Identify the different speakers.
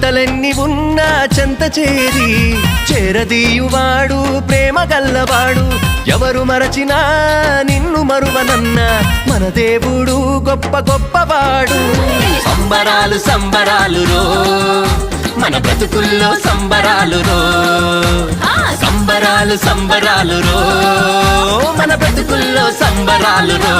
Speaker 1: చింతలెన్ని ఉన్నా చెంత చేరి చేరదీయువాడు ప్రేమ గల్లవాడు. ఎవరు మరచినా నిన్ను మరువనన్న మన దేవుడు గొప్ప గొప్పవాడు. సంబరాలు సంబరాలు రో మన బ్రతుకుల్లో సంబరాలు రో, సంబరాలు సంబరాలు రో మన బ్రతుకుల్లో సంబరాలు రో.